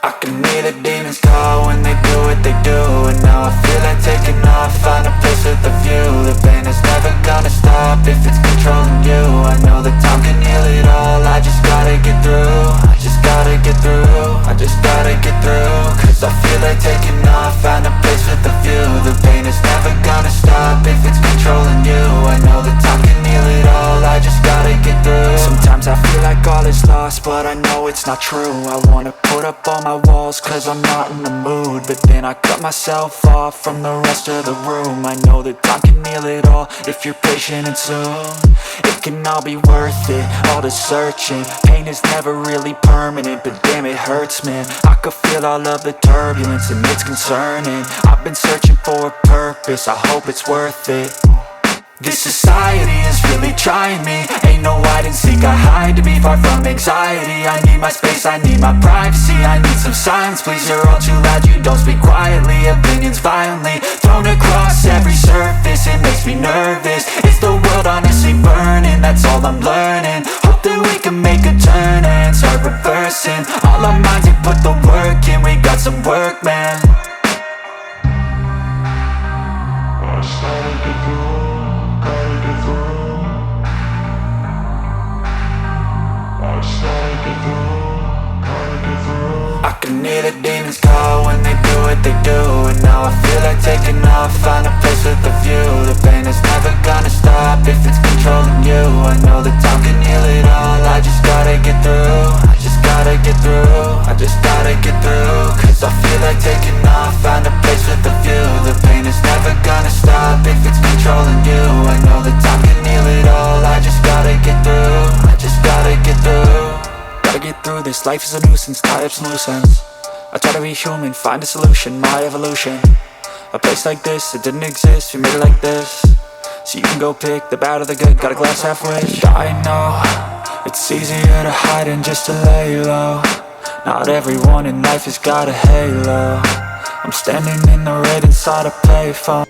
I can hear the demons call when they do what they do. And now I feel like taking off, find a place with a view. The pain is never gonna stop if it's controlling you. I know that time can heal it all, I just gotta get through. I just gotta get through, I just gotta get through. Cause I feel like taking off, find a place with a view. The pain is never gonna stop if it's controlling you. I know that time can heal it all, I just gotta get through. Sometimes I feel like all is lost, but I know it's not true. I wanna put up all my walls cause I'm not in the mood, but then I cut myself off from the rest of the room. I know that time can heal it all if you're patient and soon. It can all be worth it, all the searching. Pain is never really permanent, but damn it hurts, man. I could feel all of the turbulence and it's concerning. I've been searching for a purpose, I hope it's worth it. This society is really trying me. Ain't no hide and seek, I hide to be far from anxiety. I need my space, I need my privacy. I need some silence, please, you're all too loud. You don't speak quietly, opinions violently thrown across every surface. It makes me nervous, it's the world honestly burning. That's all I'm learning, hope that we can make a turn and start reversing. All our minds, we put the work in, we got some work, man. I started to go. I can hear the demons call when they do what they do. And now I feel like taking off, find a place with a view. The pain is never gonna stop if it's controlling you. I know that time can heal it all, I just gotta get through. I just gotta get through, I just gotta get through. Cause I feel like taking off, find a place with a view. The pain is never gonna stop if it's controlling you. I know that time can heal it all, I just gotta get through. I just gotta get through. Gotta get through this, life is a nuisance, tie up some loose ends. I try to be human, find a solution, my evolution. A place like this, it didn't exist, we made it like this. So you can go pick the bad or the good, got a glass halfway. I know, it's easier to hide than just to lay low. Not everyone in life has got a halo. I'm standing in the red inside a payphone.